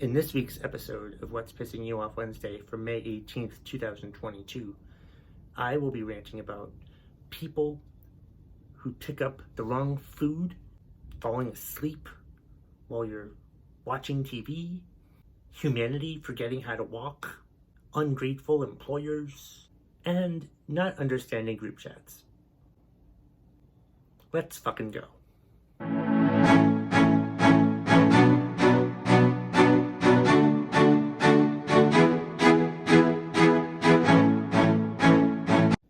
In this week's episode of What's Pissing You Off Wednesday for May 18th, 2022, I will be ranting about people who pick up the wrong food, falling asleep while you're watching TV, humanity forgetting how to walk, ungrateful employers, and not understanding group chats. Let's fucking go.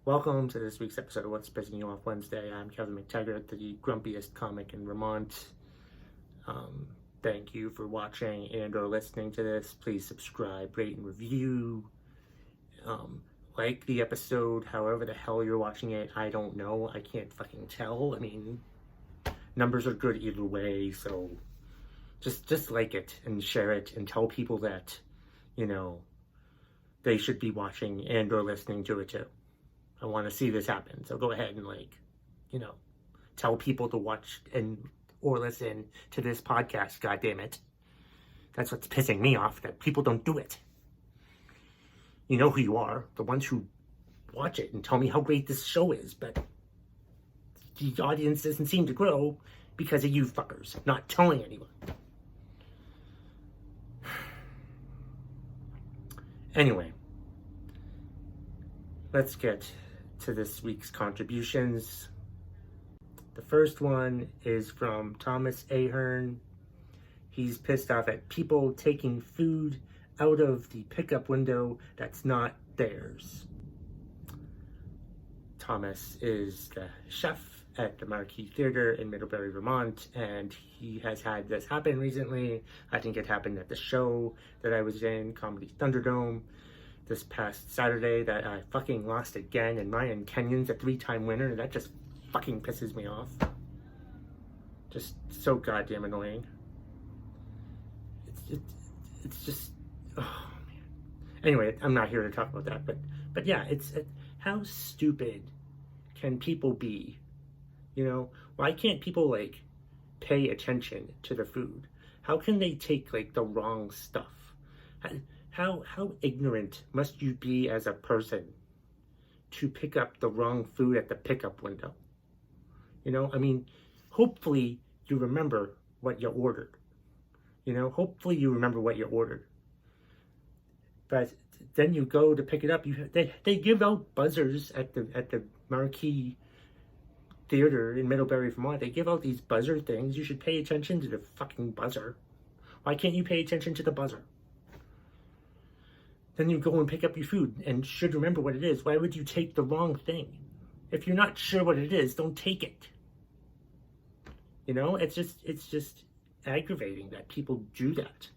Welcome to this week's episode of What's Pissing You Off Wednesday. I'm Kevin McTaggart, the grumpiest comic in Vermont. Thank you for watching and or listening to this. Please subscribe, rate, and review. Like the episode, however the hell you're watching it. I don't know. I can't fucking tell. I mean, numbers are good either way, so just like it and share it and tell people that, they should be watching and or listening to it too. I want to see this happen. So go ahead and tell people to watch and or listen to this podcast, God damn it. That's what's pissing me off, that people don't do it. You know who you are, the ones who watch it and tell me how great this show is, but the audience doesn't seem to grow because of you fuckers not telling anyone. Anyway, let's get to this week's contributions. The first one is from Thomas Ahern. He's pissed off at people taking food out of the pickup window that's not theirs. Thomas is the chef at the Marquee Theater in Middlebury, Vermont, and he has had this happen recently. I think it happened at the show that I was in, Comedy Thunderdome, this past Saturday, that I fucking lost again, and Ryan Kenyon's a 3-time winner, and that just fucking pisses me off. Just so goddamn annoying. It's just, oh man. Anyway, I'm not here to talk about that, but yeah, how stupid can people be? Why can't people pay attention to the food? How can they take the wrong stuff? How ignorant must you be as a person to pick up the wrong food at the pickup window? Hopefully you remember what you ordered. Hopefully you remember what you ordered. But then you go to pick it up. They give out buzzers at the Marquee Theater in Middlebury, Vermont. They give out these buzzer things. You should pay attention to the fucking buzzer. Why can't you pay attention to the buzzer? Then you go and pick up your food and should remember what it is. Why would you take the wrong thing? If you're not sure what it is, don't take it. It's just aggravating that people do that.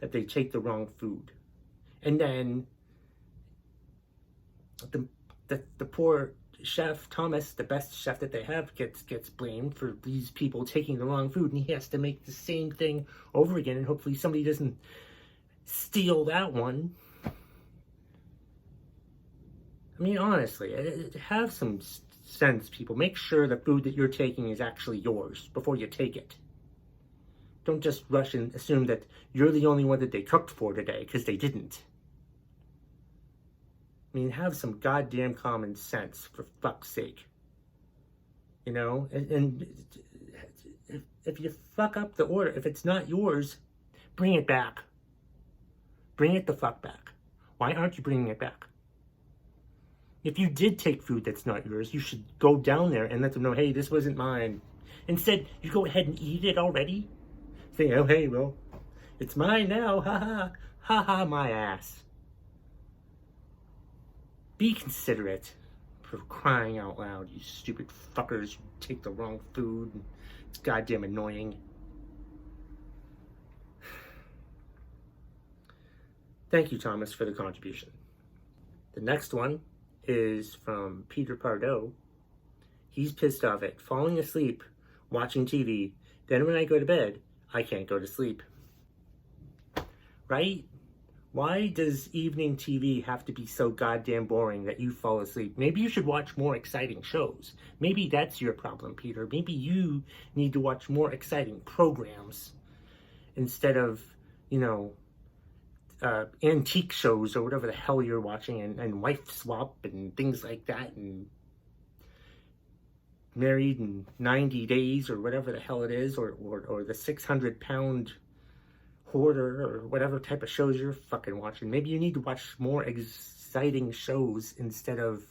That they take the wrong food. And then the poor chef, Thomas, the best chef that they have, gets blamed for these people taking the wrong food, and he has to make the same thing over again, and hopefully somebody doesn't steal that one. Honestly, have some sense, people. Make sure the food that you're taking is actually yours before you take it. Don't just rush and assume that you're the only one that they cooked for today, because they didn't. Have some goddamn common sense, for fuck's sake. And if you fuck up the order, if it's not yours, bring it back. Bring it the fuck back. Why aren't you bringing it back? If you did take food that's not yours, you should go down there and let them know, hey, this wasn't mine. Instead, you go ahead and eat it already. Say, oh, hey, well, it's mine now. Ha ha. Ha ha, my ass. Be considerate, for crying out loud, you stupid fuckers who take the wrong food. It's goddamn annoying. Thank you, Thomas, for the contribution. The next one is from Peter Pardo. He's pissed off at falling asleep watching TV. Then when I go to bed, I can't go to sleep. Right? Why does evening TV have to be so goddamn boring that you fall asleep? Maybe you should watch more exciting shows. Maybe that's your problem, Peter. Maybe you need to watch more exciting programs instead of you know, antique shows or whatever the hell you're watching, and wife swap and things like that, and married in 90 days or whatever the hell it is, or the 600-pound hoarder, or whatever type of shows you're fucking watching. Maybe you need to watch more exciting shows instead of,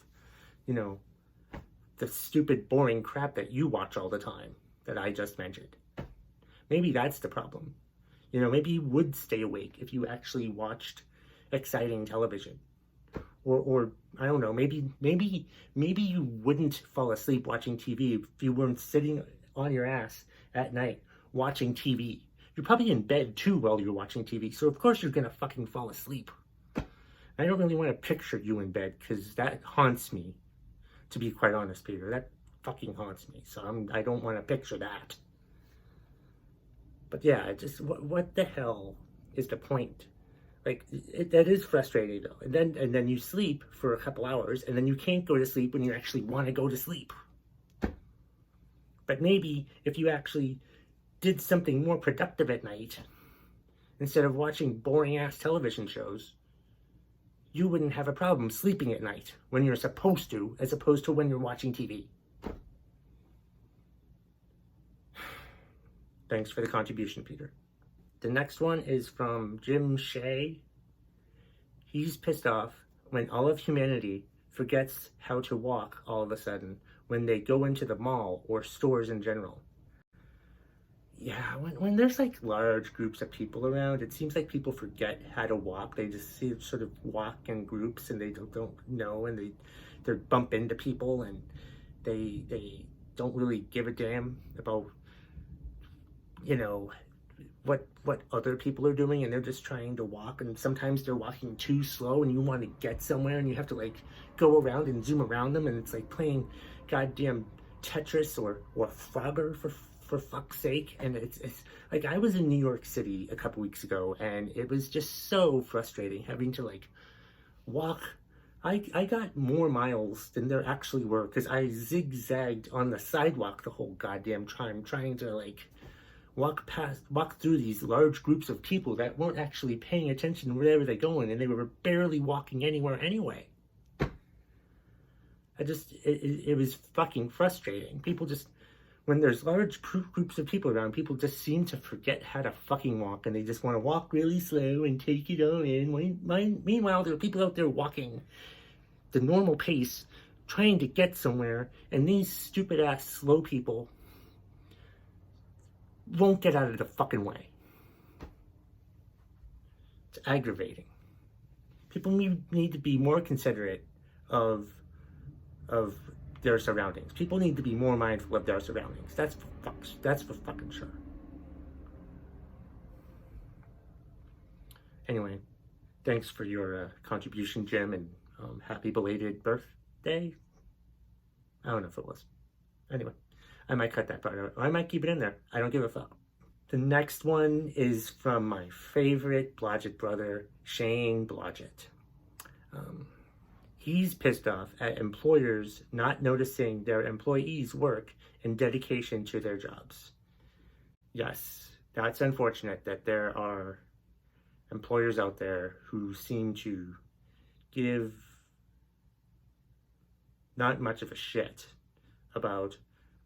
you know, the stupid, boring crap that you watch all the time that I just mentioned. Maybe that's the problem. You know, maybe you would stay awake if you actually watched exciting television. Or I don't know, maybe you wouldn't fall asleep watching TV if you weren't sitting on your ass at night watching TV. You're probably in bed too while you're watching TV, so of course you're gonna fucking fall asleep. I don't really want to picture you in bed, because that haunts me, to be quite honest, Peter. That fucking haunts me, so I don't want to picture that. But yeah, just what the hell is the point? Like, that is frustrating though. And then you sleep for a couple hours, and then you can't go to sleep when you actually want to go to sleep. But maybe if you actually did something more productive at night, instead of watching boring ass television shows, you wouldn't have a problem sleeping at night when you're supposed to, as opposed to when you're watching TV. Thanks for the contribution, Peter. The next one is from Jim Shea. He's pissed off when all of humanity forgets how to walk all of a sudden when they go into the mall or stores in general. Yeah, when there's like large groups of people around, it seems like people forget how to walk. They just sort of walk in groups, and they don't know, and they bump into people, and they don't really give a damn about, you know, what other people are doing, and they're just trying to walk, and sometimes they're walking too slow, and you want to get somewhere, and you have to like go around and zoom around them, and it's like playing goddamn Tetris or Frogger for fuck's sake. And it's like, I was in New York City a couple weeks ago, and it was just so frustrating having to like walk. I got more miles than there actually were, because I zigzagged on the sidewalk the whole goddamn time, trying to like walk through these large groups of people that weren't actually paying attention wherever they're going, and they were barely walking anywhere anyway. It was fucking frustrating. People just, when there's large groups of people around, people just seem to forget how to fucking walk, and they just want to walk really slow and take it all in. Meanwhile, there are people out there walking the normal pace, trying to get somewhere, and these stupid ass slow people won't get out of the fucking way. It's aggravating. People need to be more considerate of their surroundings. People need to be more mindful of their surroundings. That's for fucking sure. Anyway, thanks for your contribution, Jim, and happy belated birthday. I don't know if it was. Anyway, I might cut that part out. I might keep it in there. I don't give a fuck. The next one is from my favorite Blodgett brother, Shane Blodgett. He's pissed off at employers not noticing their employees' work and dedication to their jobs. Yes, that's unfortunate that there are employers out there who seem to give not much of a shit about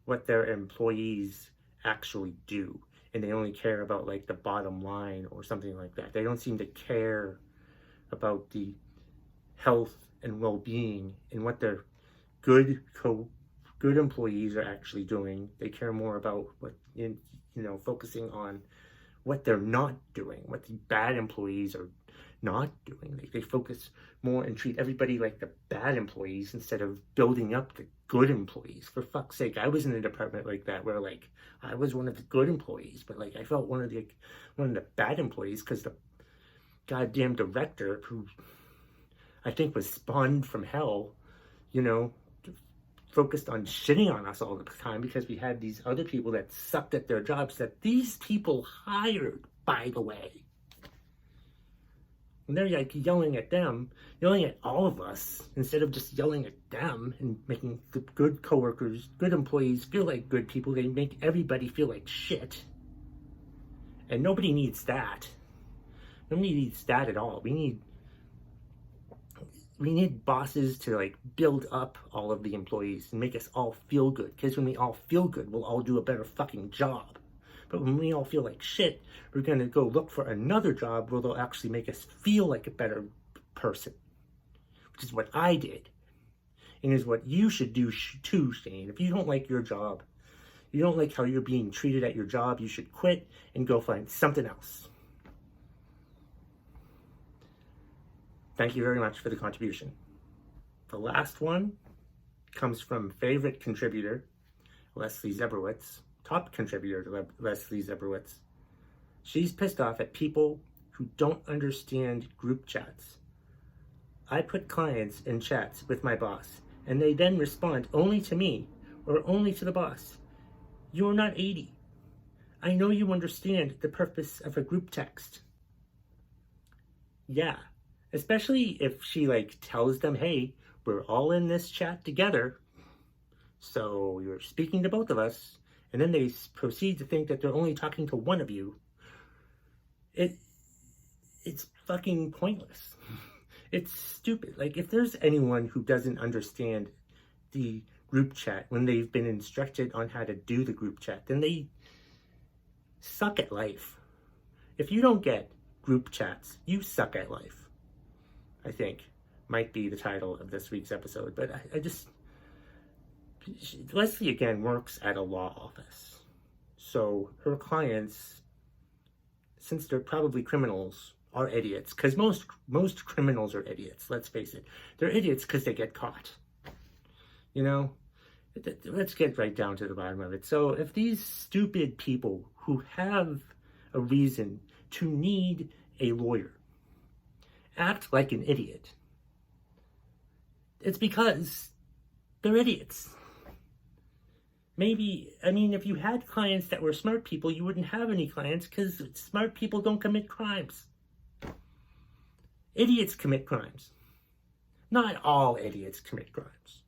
what their employees actually do, and they only care about like the bottom line or something like that. They don't seem to care about the health and well-being and what their good employees are actually doing. They care more about what, focusing on what they're not doing, what the bad employees are not doing. They focus more and treat everybody like the bad employees instead of building up the good employees. For fuck's sake, I was in a department like that where like I was one of the good employees, but like I felt one of the bad employees because the goddamn director, who I think was spawned from hell, focused on shitting on us all the time because we had these other people that sucked at their jobs that these people hired, by the way. And they're like yelling at all of us, instead of just yelling at them and making the good coworkers, good employees feel like good people. They make everybody feel like shit. And nobody needs that. Nobody needs that at all. We need bosses to like build up all of the employees and make us all feel good. Because when we all feel good, we'll all do a better fucking job. But when we all feel like shit, we're going to go look for another job where they'll actually make us feel like a better person. Which is what I did. And is what you should do too, Shane. If you don't like your job, you don't like how you're being treated at your job, you should quit and go find something else. Thank you very much for the contribution. The last one comes from favorite contributor, Leslie Zebrowitz, top contributor to Leslie Zebrowitz. She's pissed off at people who don't understand group chats. I put clients in chats with my boss, and they then respond only to me or only to the boss. You're not 80. I know you understand the purpose of a group text. Yeah. Especially if she like tells them, hey, we're all in this chat together, so you're speaking to both of us, and then they proceed to think that they're only talking to one of you. It's fucking pointless. It's stupid. Like, if there's anyone who doesn't understand the group chat when they've been instructed on how to do the group chat, then they suck at life. If you don't get group chats, you suck at life. I think might be the title of this week's episode. But Leslie again works at a law office. So her clients, since they're probably criminals, are idiots. Because most criminals are idiots, let's face it. They're idiots because they get caught. You know? Let's get right down to the bottom of it. So if these stupid people who have a reason to need a lawyer act like an idiot, it's because they're idiots. Maybe, I mean, if you had clients that were smart people, you wouldn't have any clients because smart people don't commit crimes. Idiots commit crimes. Not all idiots commit crimes.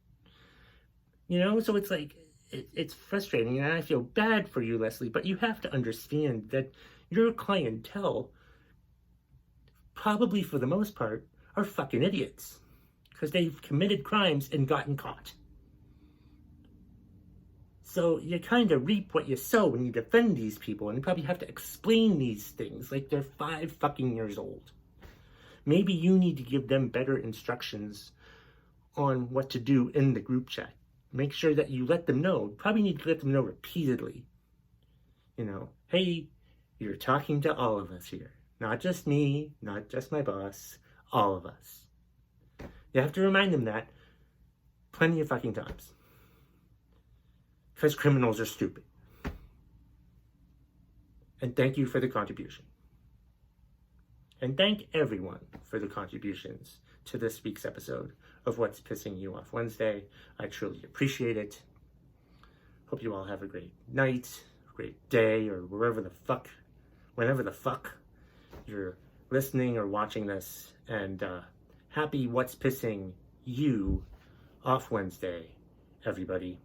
You know, so it's like, it's frustrating, and I feel bad for you, Leslie, but you have to understand that your clientele, probably for the most part, are fucking idiots because they've committed crimes and gotten caught. So you kind of reap what you sow when you defend these people, and you probably have to explain these things like they're 5 fucking years old. Maybe you need to give them better instructions on what to do in the group chat. Make sure that you let them know. Probably need to let them know repeatedly. You know, hey, you're talking to all of us here. Not just me, not just my boss, all of us. You have to remind them that plenty of fucking times. Because criminals are stupid. And thank you for the contribution. And thank everyone for the contributions to this week's episode of What's Pissing You Off Wednesday. I truly appreciate it. Hope you all have a great night, a great day, or whenever the fuck you're listening or watching this. And happy What's Pissing You Off Wednesday, everybody.